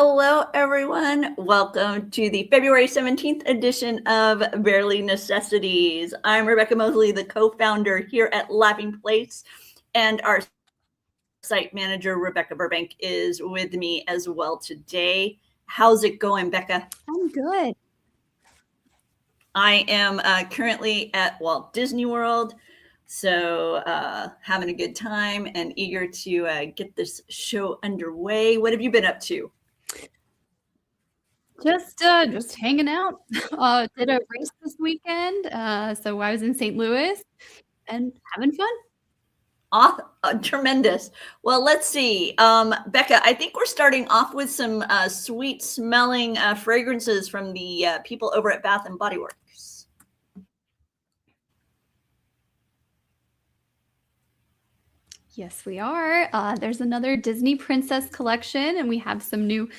Hello, everyone. Welcome to the February 17th edition of Barely Necessities. I'm Rebecca Mosley, the co-founder here at Laughing Place, and our site manager, Rebecca Burbank, is with me as well today. How's it going, Becca? I'm good. I am currently at Walt Disney World, so having a good time and eager to get this show underway. What have you been up to? Just hanging out. Did a race this weekend, so I was in St. Louis and having fun. Tremendous. Well, let's see. Becca, I think we're starting off with some sweet smelling fragrances from the people over at Bath and Body Works. Yes, we are. There's another Disney Princess collection, and we have some new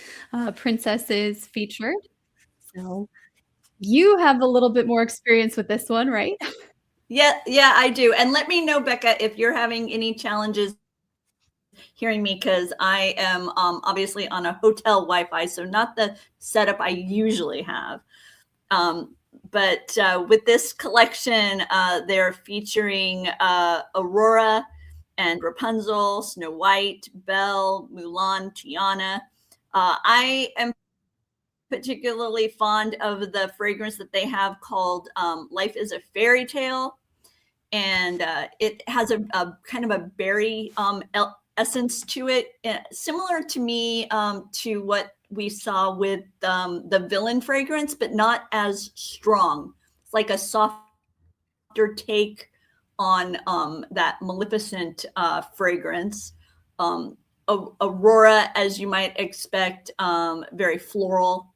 princesses featured. So you have a little bit more experience with this one, right? Yeah, I do. And let me know, Becca, if you're having any challenges hearing me, because I am obviously on a hotel Wi-Fi, so not the setup I usually have. But with this collection, they're featuring Aurora and Rapunzel, Snow White, Belle, Mulan, Tiana. I am particularly fond of the fragrance that they have called Life is a Fairy Tale. And it has a kind of a berry essence to it, similar to me to what we saw with the Villain fragrance, but not as strong. It's like a softer take on that Maleficent fragrance. Aurora, as you might expect, very floral,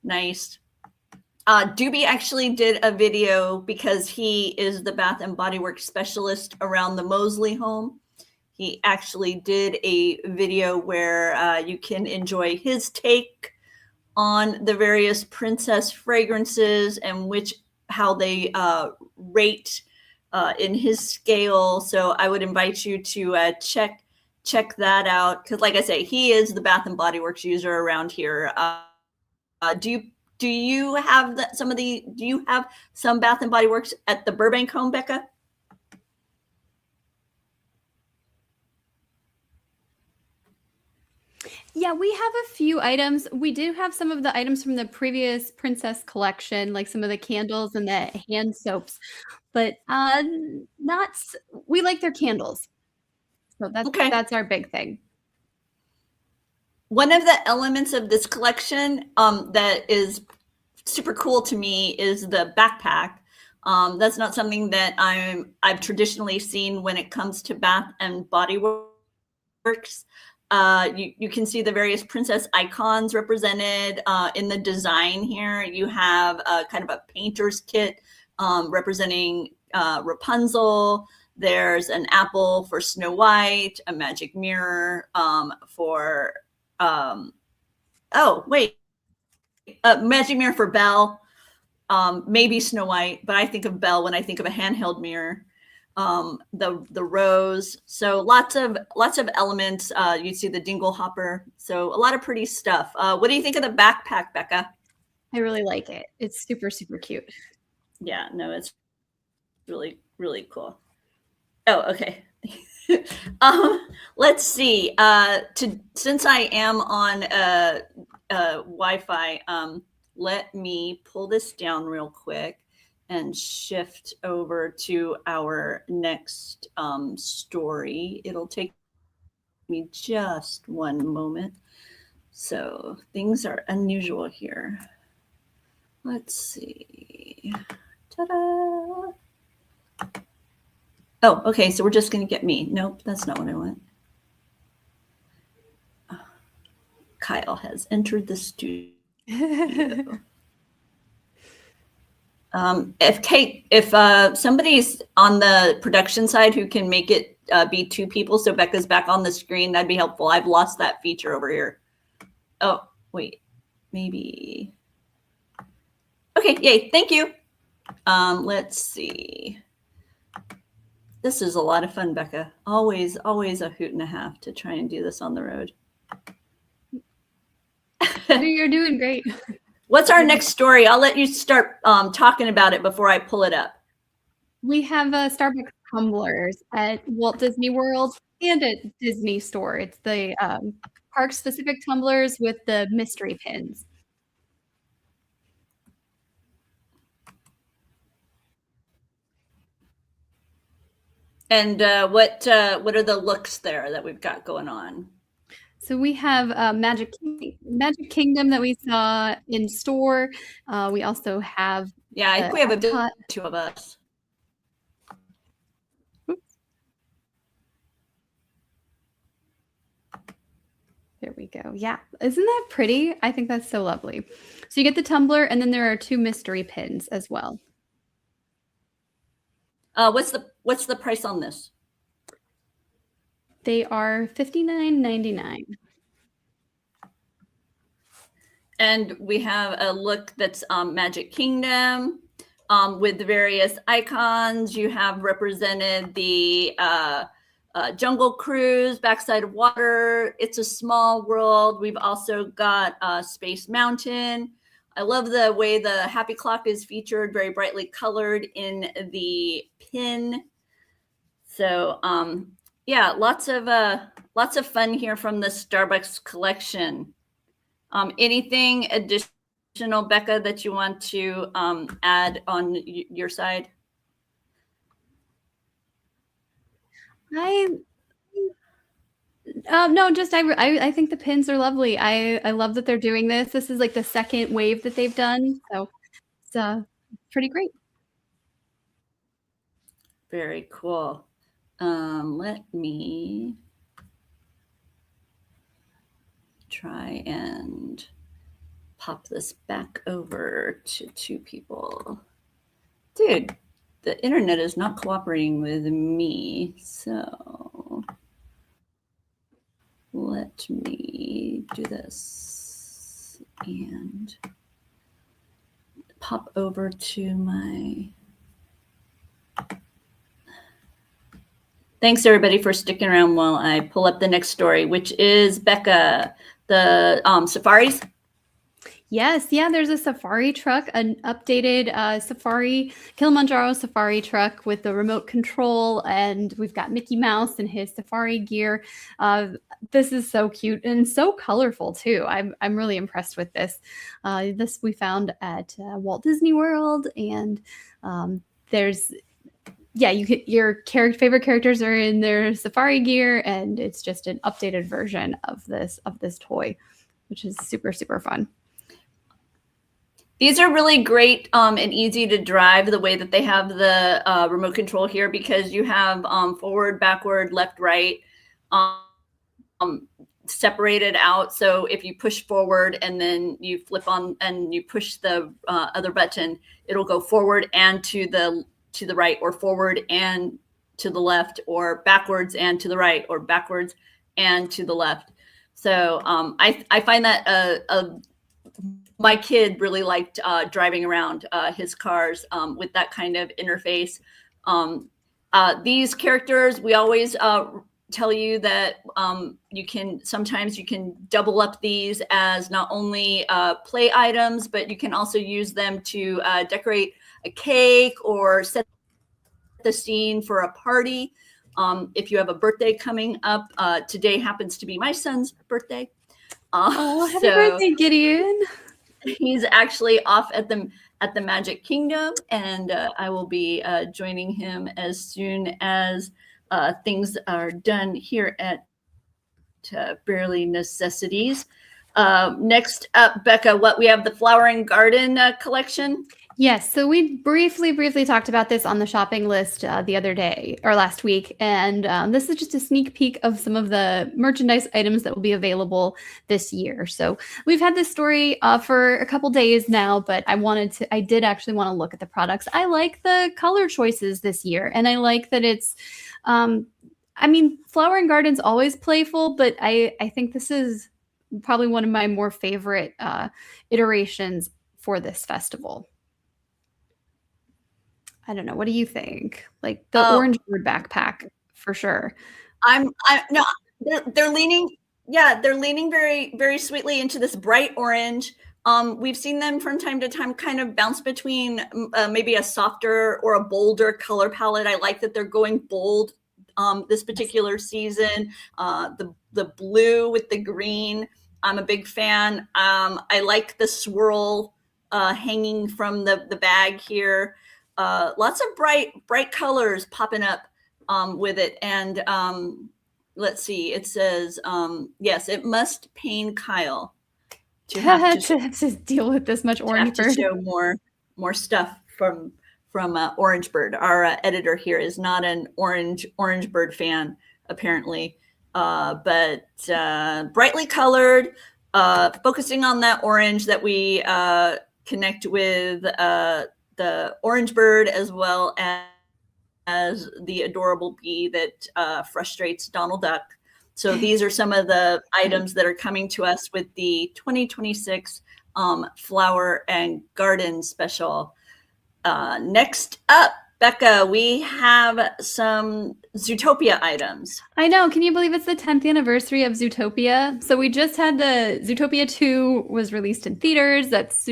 nice. Doobie actually did a video because he is the Bath and Body Works specialist around the Mosley home. He actually did a video where you can enjoy his take on the various princess fragrances and how they rate in his scale. So I would invite you to check that out, because like I say, he is the Bath and Body Works user around here. Do you have do you have some Bath and Body Works at the Burbank home, Becca? Yeah, we have a few items. We do have some of the items from the previous princess collection, like some of the candles and the hand soaps, but we like their candles. So that's our big thing. One of the elements of this collection that is super cool to me is the backpack. That's not something that I've traditionally seen when it comes to Bath and Body Works. You can see the various princess icons represented in the design here. You have kind of a painter's kit representing Rapunzel. There's an apple for Snow White, a magic mirror for magic mirror for Belle, maybe Snow White, but I think of Belle when I think of a handheld mirror. The rose, so lots of elements. You see the dingle hopper, so a lot of pretty stuff. What do you think of the backpack, Becca? I really like it. It's super, super cute. Yeah, no, it's really, really cool. Oh, okay. Let's see. Since I am on Wi-Fi, let me pull this down real quick and shift over to our next story. It'll take me just one moment. So things are unusual here. Let's see. Ta-da! Oh, okay, so we're just going to get me. Nope, that's not what I want. Kyle has entered the studio. If somebody's on the production side who can make it be two people, so Becca's back on the screen, that'd be helpful. I've lost that feature over here. Oh, wait, maybe. Okay, yay, thank you. Let's see. This is a lot of fun, Becca. Always a hoot and a half to try and do this on the road. You're doing great. What's our next story? I'll let you start talking about it before I pull it up. We have Starbucks tumblers at Walt Disney World and at Disney Store. It's the park-specific tumblers with the mystery pins. And what are the looks there that we've got going on? So we have Magic Kingdom that we saw in store. We also have I think we have a two of us. There we go. Yeah. Isn't that pretty? I think that's so lovely. So you get the tumbler, and then there are 2 mystery pins as well. What's the price on this? They are $59.99. And we have a look that's Magic Kingdom with the various icons. You have represented the Jungle Cruise, Backside of Water, It's a Small World. We've also got Space Mountain. I love the way the Happy Clock is featured, very brightly colored in the pin. So yeah, lots of fun here from the Starbucks collection. Anything additional, Becca, that you want to add on your side? No, just I think the pins are lovely. I love that they're doing this. This is like the second wave that they've done, so it's pretty great. Very cool. Let me try and pop this back over to 2 people. Dude, the internet is not cooperating with me, so let me do this and pop over to my... Thanks, everybody, for sticking around while I pull up the next story, which is, Becca, the safaris. Yes, yeah, there's a safari truck, an updated safari, Kilimanjaro safari truck with the remote control, and we've got Mickey Mouse in his safari gear. This is so cute and so colorful too. I'm really impressed with this. This we found at Walt Disney World, and there's your favorite characters are in their safari gear, and it's just an updated version of this toy, which is super, super fun. These are really great and easy to drive, the way that they have the remote control here, because you have forward, backward, left, right separated out. So if you push forward and then you flip on and you push the other button, it'll go forward and to the right, or forward and to the left, or backwards and to the right, or backwards and to the left. So I find that my kid really liked driving around his cars with that kind of interface. These characters, we always tell you that sometimes you can double up these as not only play items, but you can also use them to decorate a cake or set the scene for a party. If you have a birthday coming up, today happens to be my son's birthday. Happy birthday, Gideon. He's actually off at the Magic Kingdom, and I will be joining him as soon as things are done here at Barely Necessities. Next up, Becca, we have the Flower and Garden collection. Yes, so we briefly talked about this on the shopping list the other day or last week, and this is just a sneak peek of some of the merchandise items that will be available this year. So we've had this story for a couple days now, but I did actually want to look at the products. I like the color choices this year, and I like that it's, Flower and Garden's always playful, but I think this is probably one of my more favorite iterations for this festival. I don't know. What do you think? Like the orange bird backpack for sure. No, they're leaning. Yeah, they're leaning very, very sweetly into this bright orange. We've seen them from time to time kind of bounce between maybe a softer or a bolder color palette. I like that they're going bold this particular season. The blue with the green, I'm a big fan. I like the swirl hanging from the bag here. Lots of bright colors popping up with it. And let's see, it says, yes, it must pain Kyle to have to deal with this much orange bird. To show more stuff from Orange Bird. Our editor here is not an orange bird fan, apparently, but brightly colored, focusing on that orange that we connect with the orange bird, as well as the adorable bee that frustrates Donald Duck. So these are some of the items that are coming to us with the 2026 Flower and Garden Special. Next up, Becca, we have some Zootopia items. I know. Can you believe it's the 10th anniversary of Zootopia? So we just had the Zootopia 2 was released in theaters. That's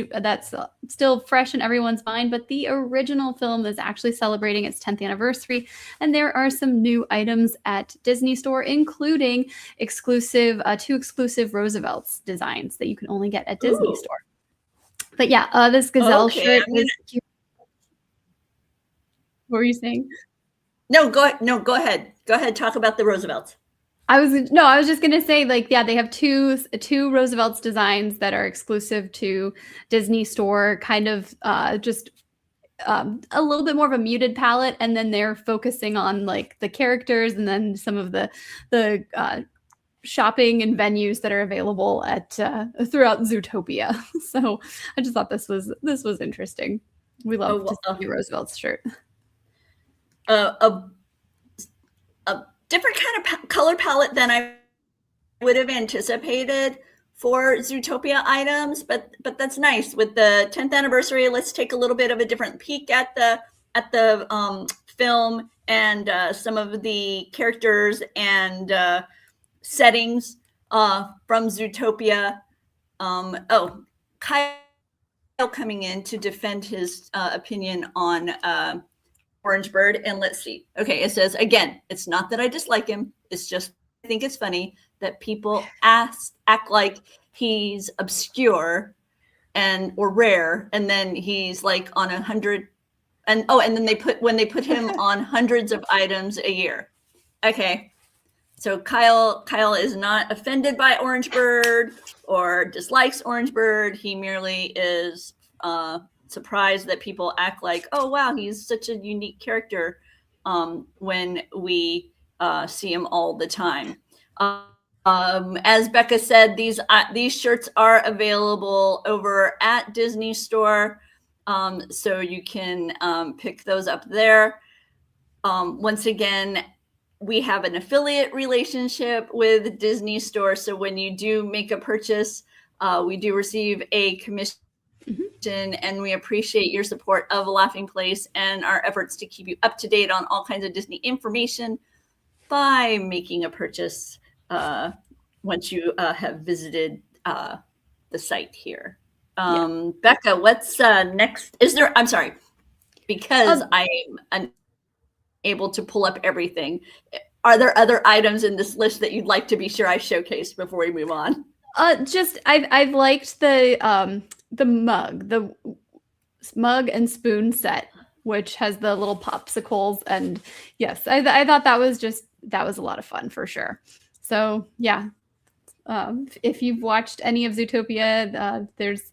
still fresh in everyone's mind, but the original film is actually celebrating its 10th anniversary. And there are some new items at Disney Store, including two exclusive Roosevelt's designs that you can only get at Disney Store. But yeah, this gazelle shirt is cute. What were you saying? No, go ahead. Go ahead. Talk about the Roosevelts. I was just gonna say, like, yeah, they have two Roosevelt's designs that are exclusive to Disney Store, kind of just a little bit more of a muted palette, and then they're focusing on like the characters and then some of the shopping and venues that are available at throughout Zootopia. So I just thought this was interesting. We love to see Roosevelt's shirt. A different kind of color palette than I would have anticipated for Zootopia items, but that's nice. With the 10th anniversary, let's take a little bit of a different peek at the film and some of the characters and settings from Zootopia. Kyle coming in to defend his opinion on Orange Bird, and let's see. Okay, it says, again, it's not that I dislike him. It's just I think it's funny that people act like he's obscure or rare, and then he's like on 100, and then when they put him on hundreds of items a year. Okay, so Kyle is not offended by Orange Bird or dislikes Orange Bird. He merely is surprised that people act like, oh wow, he's such a unique character when we see him all the time. As Becca said, these shirts are available over at Disney Store, so you can pick those up there. Once again, we have an affiliate relationship with Disney Store, so when you do make a purchase, we do receive a commission. And we appreciate your support of Laughing Place and our efforts to keep you up to date on all kinds of Disney information by making a purchase once you have visited the site here. Becca, what's next? I'm sorry, because I'm unable to pull up everything. Are there other items in this list that you'd like to be sure I showcase before we move on? I've liked the mug and spoon set, which has the little popsicles, and yes, I thought that was a lot of fun for sure. So yeah, if you've watched any of Zootopia, there's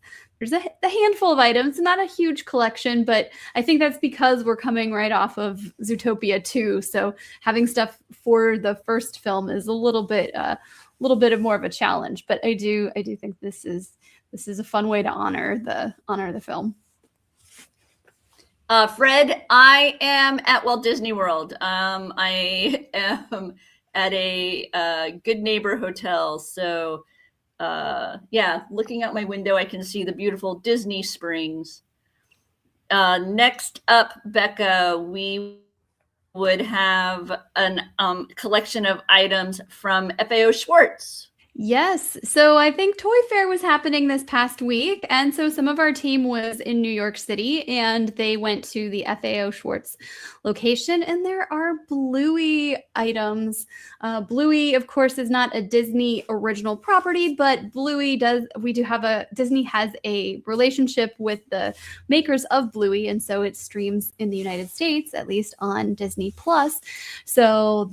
a handful of items, not a huge collection, but I think that's because we're coming right off of Zootopia 2, so having stuff for the first film is a little bit of more of a challenge. But I do think this is a fun way to honor the film. Fred, I am at Walt Disney World. I am at a Good Neighbor Hotel. So looking out my window, I can see the beautiful Disney Springs. Next up, Becca, we would have an collection of items from FAO Schwartz. Yes. So I think Toy Fair was happening this past week. And so some of our team was in New York City and they went to the FAO Schwartz location. And there are Bluey items. Bluey, of course, is not a Disney original property, but Disney has a relationship with the makers of Bluey. And so it streams in the United States, at least on Disney Plus. So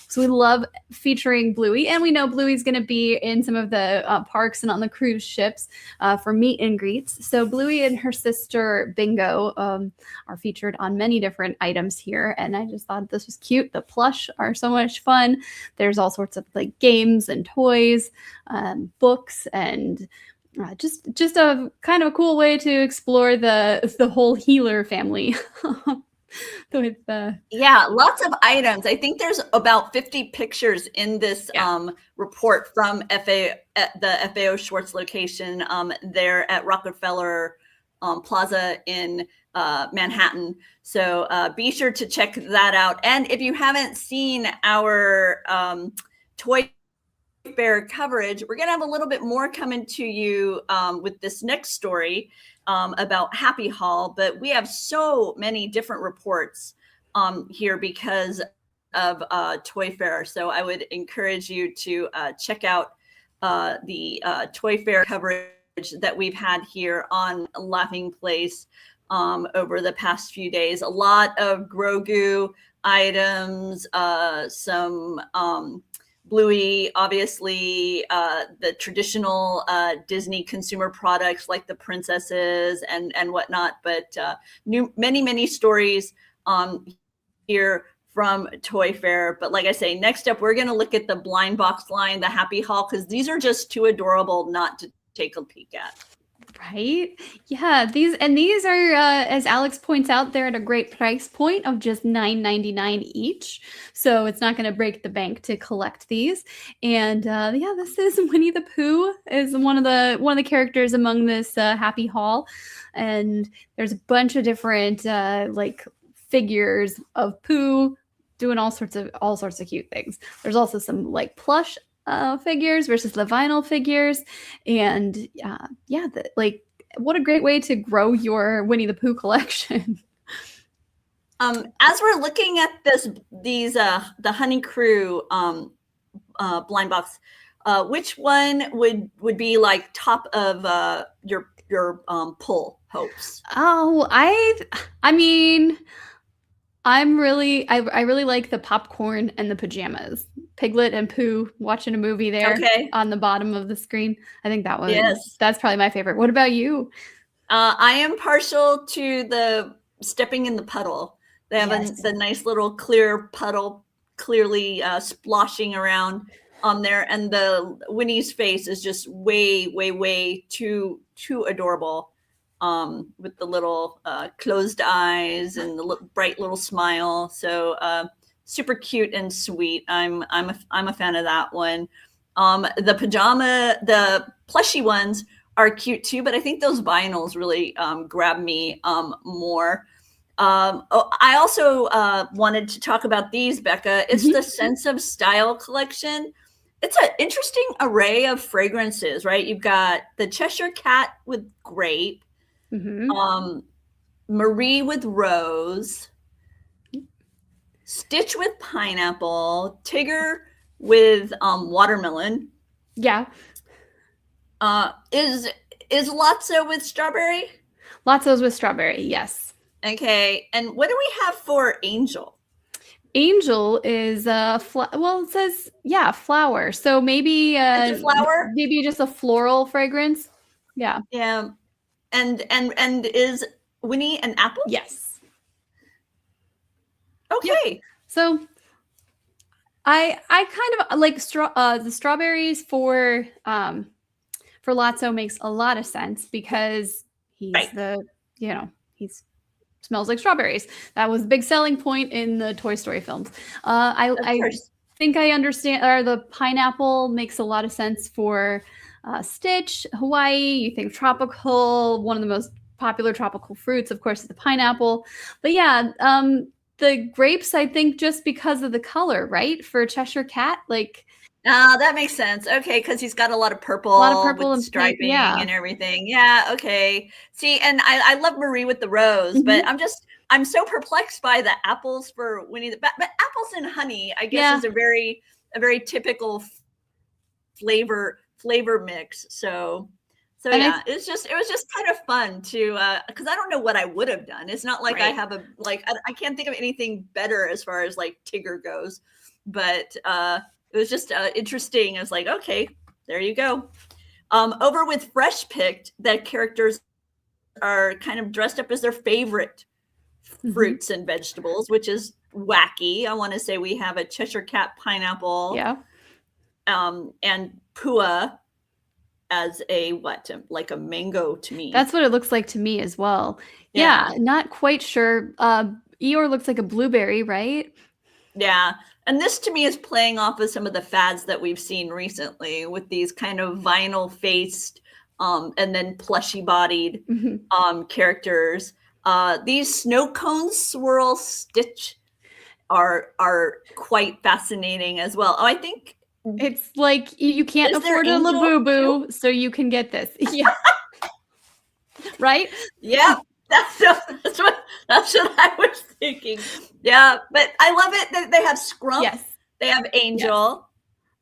so we love featuring Bluey. And we know Bluey's going to be in some of the parks and on the cruise ships for meet and greets. So Bluey and her sister Bingo are featured on many different items here. And I just thought this was cute. The plush are so much fun. There's all sorts of like games and toys, books, and just a kind of a cool way to explore the whole healer family. With Yeah, lots of items. I think there's about 50 pictures in this report from the FAO Schwartz location there at Rockefeller Plaza in Manhattan. So be sure to check that out. And if you haven't seen our Toy Fair coverage, we're going to have a little bit more coming to you with this next story about Happy Hall, but we have so many different reports here because of Toy Fair. So I would encourage you to check out the Toy Fair coverage that we've had here on Laughing Place over the past few days. A lot of Grogu items, some Bluey, obviously, the traditional Disney consumer products like the princesses and whatnot, but many stories here from Toy Fair. But like I say, next up, we're going to look at the blind box line, the Happy Hall, because these are just too adorable not to take a peek at. Right? Yeah, these are, as Alex points out, they're at a great price point of just $9.99 each. So it's not going to break the bank to collect these. And this is Winnie the Pooh is one of the characters among this Happy Hall. And there's a bunch of different like figures of Pooh doing all sorts of cute things. There's also some like plush figures versus the vinyl figures, and what a great way to grow your Winnie the Pooh collection. As we're looking at the Honey Crew blind box, which one would be like top of your pull hopes? Oh, I mean, I really like the popcorn and the pajamas. Piglet and Pooh watching a movie there on the bottom of the screen. I think that one. Yes. That's probably my favorite. What about you? I am partial to the stepping in the puddle. They have the nice little clear puddle clearly splashing around on there. And the Winnie's face is just way too adorable. With the little closed eyes and the bright little smile. So super cute and sweet. I'm a fan of that one. The plushy ones are cute too, but I think those vinyls really grab me more. I also wanted to talk about these, Becca. It's the Sense of Style collection. It's an interesting array of fragrances, right? You've got the Cheshire Cat with grape, Marie with rose, Stitch with pineapple, Tigger with watermelon. Yeah. Is Lotso with strawberry? Lotso's with strawberry, yes. Okay. And what do we have for Angel? Angel is it says flower. So maybe it's a flower? Maybe just a floral fragrance. Yeah. Yeah. And is Winnie an apple? Yes. Okay. Yep. So I kind of like the strawberries for Lotso makes a lot of sense because he's he smells like strawberries. That was a big selling point in the Toy Story films. I think I understand, or the pineapple makes a lot of sense for Stitch, Hawaii. You think tropical, one of the most popular tropical fruits, of course, is the pineapple. But yeah, the grapes, I think just because of the color, right? For Cheshire Cat, like That makes sense. Okay, because he's got a lot of A lot of purple purple with and pink, striping yeah. and everything. Yeah, okay. See, and I love Marie with the rose, but Mhm. I'm so perplexed by the apples for Winnie the but apples and honey, I guess, Yeah, is a very typical flavor mix. So and I yeah, it was just kind of fun to because I don't know what I would have done. It's not like I right. have a like I can't think of anything better as far as like Tigger goes, but it was just interesting. It's like, okay, there you go. Over with Fresh Picked, that characters are kind of dressed up as their favorite Mhm. fruits and vegetables, which is wacky. I want to say we have a Cheshire Cat pineapple, Yeah. and Pua as a what? Like a mango to me. That's what it looks like to me as well. Yeah, Yeah, not quite sure. Eeyore looks like a blueberry, right? yeah. And this to me is playing off of some of the fads that we've seen recently with these kind of vinyl faced and then plushy bodied Mhm. characters. These snow cones swirl Stitch are quite fascinating as well. Oh, I think It's like you can't is there afford a Angel too? Labubu, so you can get this. Yeah, right? Yeah, that's that's what I was thinking. Yeah, but I love it that they have Scrump, Yes, they have yes. Angel,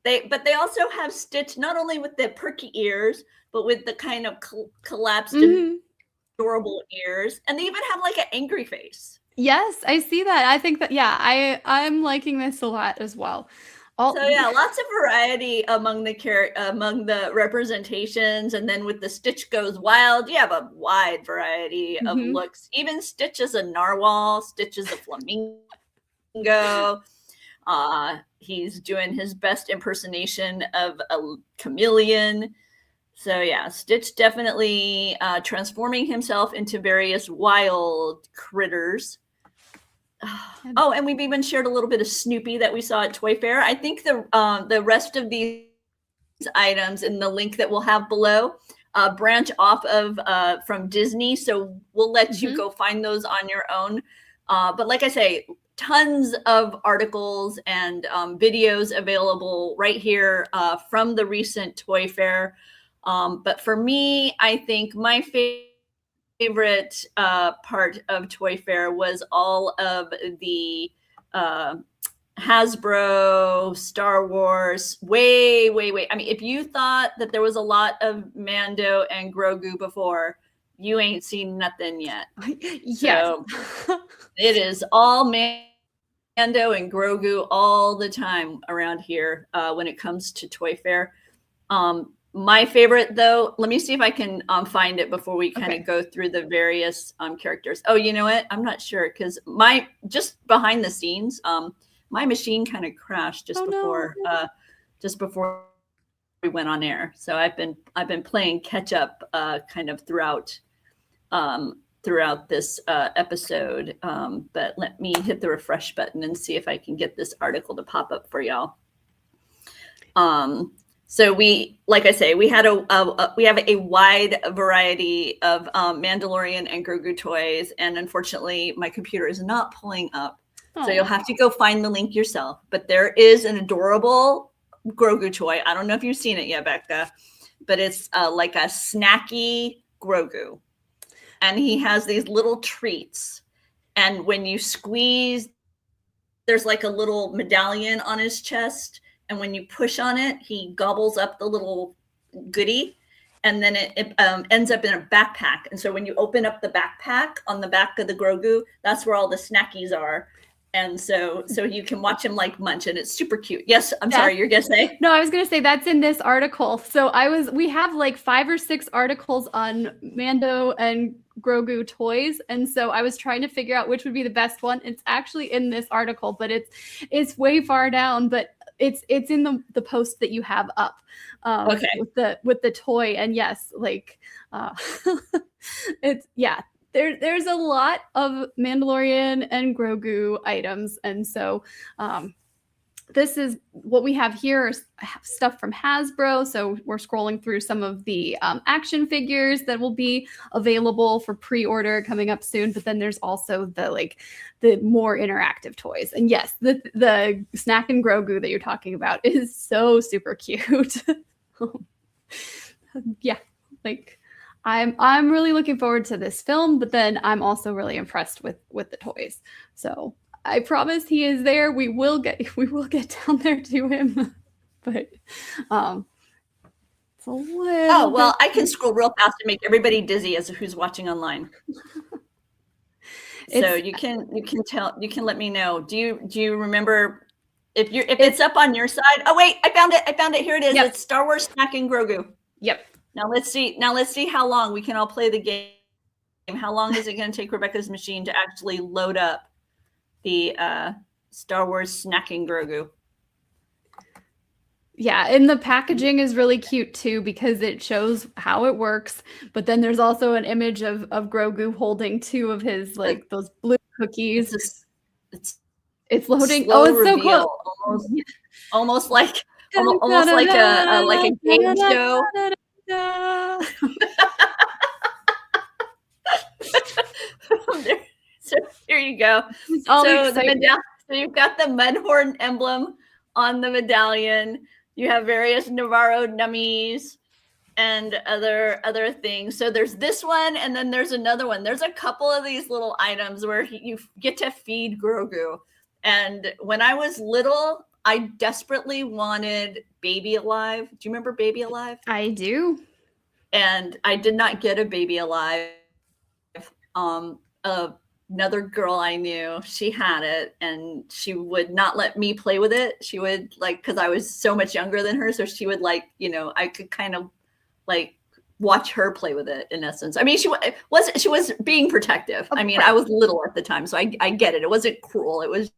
they also have Stitch not only with the perky ears, but with the kind of collapsed Mhm. adorable ears, and they even have like an angry face. Yes, I see that. I think that yeah, I'm liking this a lot as well. All So yeah, lots of variety among among the representations, and then with the Stitch Goes Wild, you have a wide variety of Mhm. looks. Even Stitch is a narwhal, Stitch is a flamingo. He's doing his best impersonation of a chameleon. So yeah, Stitch definitely transforming himself into various wild critters. Oh, and we've even shared a little bit of Snoopy that we saw at Toy Fair. I think the rest of these items in the link that we'll have below branch off of from Disney, so we'll let you Mhm. go find those on your own. But like I say, tons of articles and videos available right here from the recent Toy Fair. But for me, I think my favorite part of Toy Fair was all of the uh, Hasbro, Star Wars, way. I mean, if you thought that there was a lot of Mando and Grogu before, you ain't seen nothing yet. Yes. So it is all Mando and Grogu all the time around here when it comes to Toy Fair. My favorite, though, let me see if I can find it before we kind Okay. of go through the various characters. Oh, you know what? I'm not sure because my just behind the scenes, my machine kind of crashed Oh no. just before we went on air. So I've been playing catch up kind of throughout this episode. But let me hit the refresh button and see if I can get this article to pop up for y'all. So we, like I say, we have a wide variety of Mandalorian and Grogu toys, and unfortunately, my computer is not pulling up. So you'll Oh. have to go find the link yourself. But there is an adorable Grogu toy. I don't know if you've seen it yet, Becca, but it's like a snacky Grogu, and he has these little treats. And when you squeeze, there's like a little medallion on his chest, and when you push on it, he gobbles up the little goodie, and then it ends up in a backpack. And so when you open up the backpack on the back of the Grogu, that's where all the snackies are. And so you can watch him like munch, and it's super cute. Yes, I'm That's sorry, you're gonna say? no, I was gonna say that's in this article. So we have like 5 or 6 articles on Mando and Grogu toys, and so I was trying to figure out which would be the best one. It's actually in this article, but it's way far down, but it's in the post that you have up Okay. with the toy. And yes, like uh, it's yeah. There's a lot of Mandalorian and Grogu items, and so this is what we have here is stuff from Hasbro. So we're scrolling through some of the action figures that will be available for pre-order coming up soon. But then there's also the more interactive toys. And yes, the Snack and Grogu that you're talking about is so super cute. Yeah, like I'm really looking forward to this film, but then I'm also really impressed with the toys. So I promise he is there. We will get down there to him, but it's a little. Oh well, I can scroll real fast and make everybody dizzy as who's watching online. So you can let me know. Do you remember if it's up on your side? Oh wait, I found it. Here it is. Yep. It's Star Wars Snack and Grogu. Yep. Now let's see how long we can all play the game. How long is it going to take Rebecca's machine to actually load up the Star Wars Snack and Grogu? Yeah, and the packaging is really cute too because it shows how it works. But then there's also an image of Grogu holding two of his those blue cookies. It's loading. Oh, it's so cool. Almost like a game show. So here you go. So you've got the Mudhorn emblem on the medallion. You have various Navarro nummies and other things. So there's this one, and then there's another one. There's a couple of these little items where you get to feed Grogu. And when I was little, I desperately wanted Baby Alive. Do you remember Baby Alive? I do. And I did not get a Baby Alive. Another girl I knew, she had it, and she would not let me play with it. She would because I was so much younger than her, so she would I could kind of watch her play with it in essence. I mean, she was being protective. I mean, I was little at the time, so I get it. It wasn't cruel. It was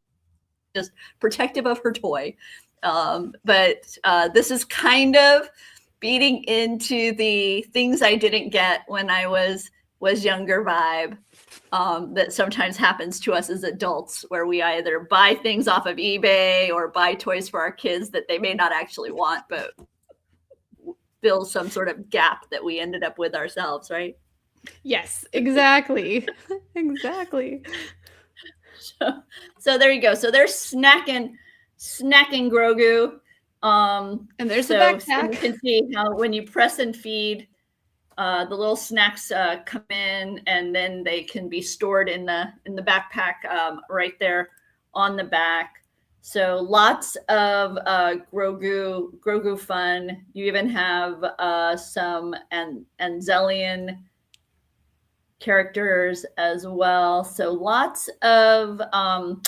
just protective of her toy. But this is kind of beating into the things I didn't get when I was younger vibe that sometimes happens to us as adults, where we either buy things off of eBay or buy toys for our kids that they may not actually want, but fill some sort of gap that we ended up with ourselves, right? Yes, exactly. Exactly. So there you go. So there's snacking Grogu. And there's the backpack. So you can see how when you press and feed, the little snacks come in, and then they can be stored in the backpack right there on the back. So lots of Grogu fun. You even have some Anzelian characters as well. So lots of that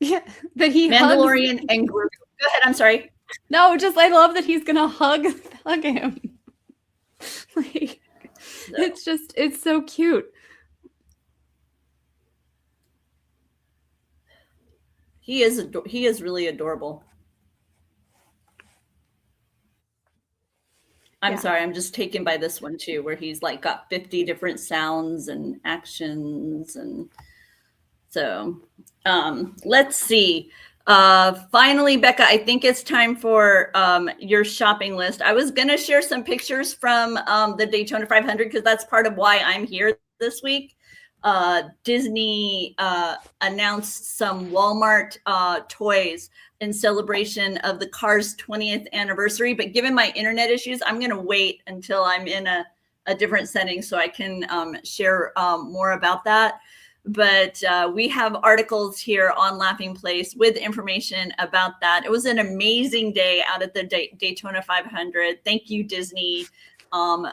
he Mandalorian hugs. and Grogu. Go ahead. I'm sorry. No, I love that he's gonna hug him. It's so cute. He is really adorable. I'm sorry, I'm just taken by this one too, where he's got 50 different sounds and actions. And so let's see. Finally, Becca, I think it's time for your shopping list. I was going to share some pictures from the Daytona 500 because that's part of why I'm here this week. Disney announced some Walmart toys in celebration of the Cars 20th anniversary. But given my internet issues, I'm going to wait until I'm in a different setting so I can share more about that. But we have articles here on Laughing Place with information about that. It was an amazing day out at the Daytona 500. Thank you, Disney,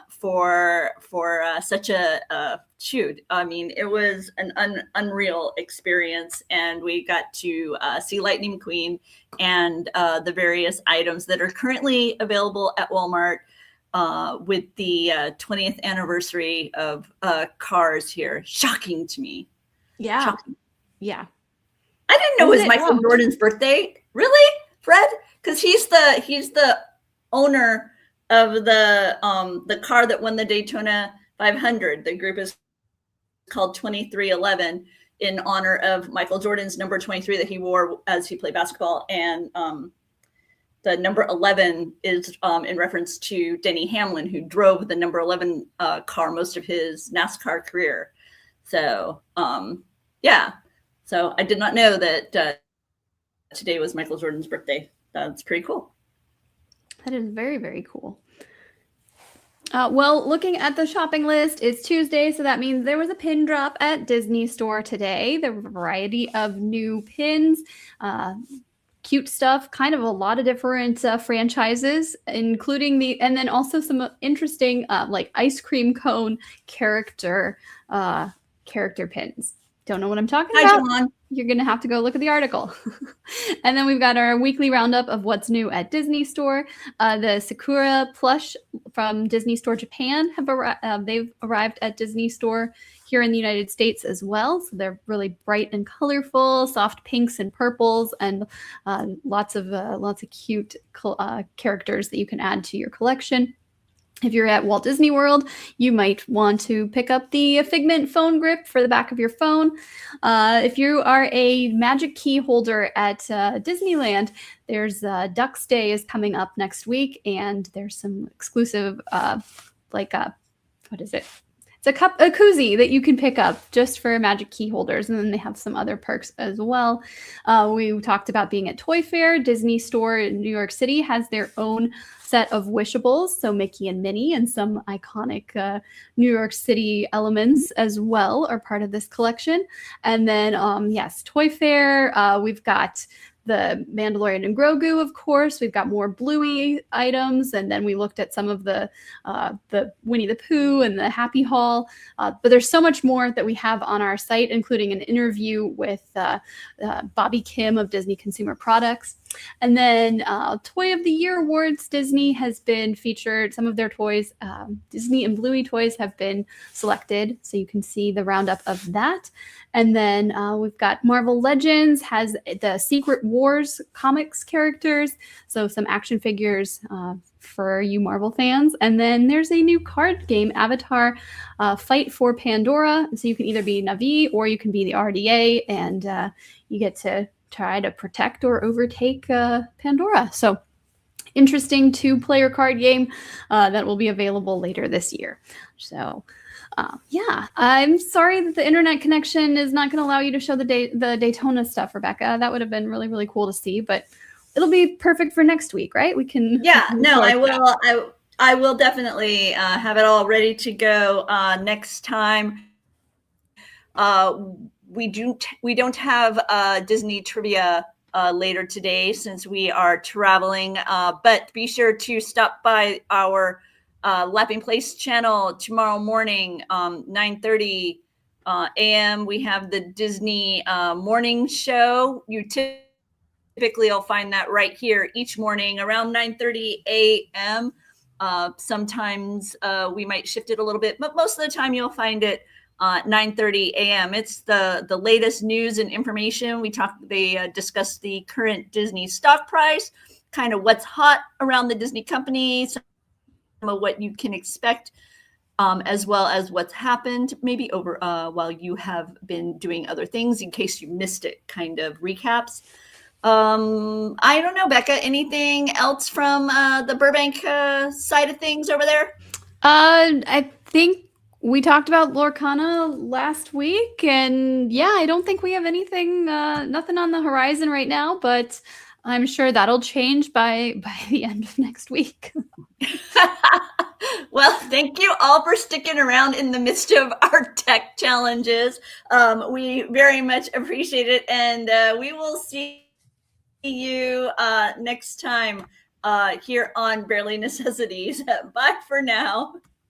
for such a shoot. I mean, it was an unreal experience, and we got to see Lightning McQueen and the various items that are currently available at Walmart with the 20th anniversary of Cars here. Shocking to me. Yeah. Shocking. Yeah. I didn't know it was Michael Jordan's birthday. Really, Fred? Because he's the owner of the car that won the Daytona 500. The group is called 2311, in honor of Michael Jordan's number 23 that he wore as he played basketball. And the number 11 is in reference to Denny Hamlin, who drove the number 11 car most of his NASCAR career. So, yeah. So I did not know that today was Michael Jordan's birthday. That's pretty cool. That is very, very cool. Well, looking at the shopping list, it's Tuesday, so that means there was a pin drop at Disney Store today. There were a variety of new pins, cute stuff, kind of a lot of different franchises, including and then also some interesting like ice cream cone character pins. Don't know what I'm talking about? John. You're going to have to go look at the article. And then we've got our weekly roundup of what's new at Disney Store. The Sakura plush from Disney Store Japan they've arrived at Disney Store here in the United States as well. So they're really bright and colorful, soft pinks and purples, and lots of cute characters that you can add to your collection. If you're at Walt Disney World, you might want to pick up the Figment phone grip for the back of your phone. If you are a Magic Key holder at Disneyland, there's Ducks Day is coming up next week, and there's some exclusive, what is it? It's a koozie that you can pick up just for Magic Key holders, and then they have some other perks as well. We talked about being at Toy Fair. Disney Store in New York City has their own set of wishables, so Mickey and Minnie and some iconic New York City elements as well are part of this collection. And then, yes, Toy Fair, we've got the Mandalorian and Grogu, of course. We've got more Bluey items, and then we looked at some of the Winnie the Pooh and the Happy Haul. But there's so much more that we have on our site, including an interview with Bobby Kim of Disney Consumer Products. And then Toy of the Year Awards, Disney has been featured. Some of their toys, Disney and Bluey toys, have been selected. So you can see the roundup of that. And then we've got Marvel Legends has the Secret Wars comics characters. So some action figures for you Marvel fans. And then there's a new card game, Avatar Fight for Pandora. So you can either be Na'vi or you can be the RDA, and you get to try to protect or overtake Pandora. So interesting 2-player card game that will be available later this year. So yeah, I'm sorry that the internet connection is not going to allow you to show the Daytona stuff, Rebecca. That would have been really, really cool to see, but it'll be perfect for next week, right? We can. Yeah, no, I will. I will definitely have it all ready to go next time. We don't have Disney trivia later today since we are traveling, but be sure to stop by our Lapping Place channel tomorrow morning, 9:30 a.m. We have the Disney morning show. You typically will find that right here each morning around 9:30 a.m. Sometimes we might shift it a little bit, but most of the time you'll find it 9:30 a.m. It's the latest news and information. They discuss the current Disney stock price, kind of what's hot around the Disney company, some of what you can expect, as well as what's happened maybe over while you have been doing other things, in case you missed it, kind of recaps. I don't know, Becca, anything else from the Burbank side of things over there? I think we talked about Lorcana last week, and yeah, I don't think we have anything, nothing on the horizon right now, but I'm sure that'll change by the end of next week. Well, thank you all for sticking around in the midst of our tech challenges. We very much appreciate it, and we will see you next time here on Barely Necessities. Bye for now.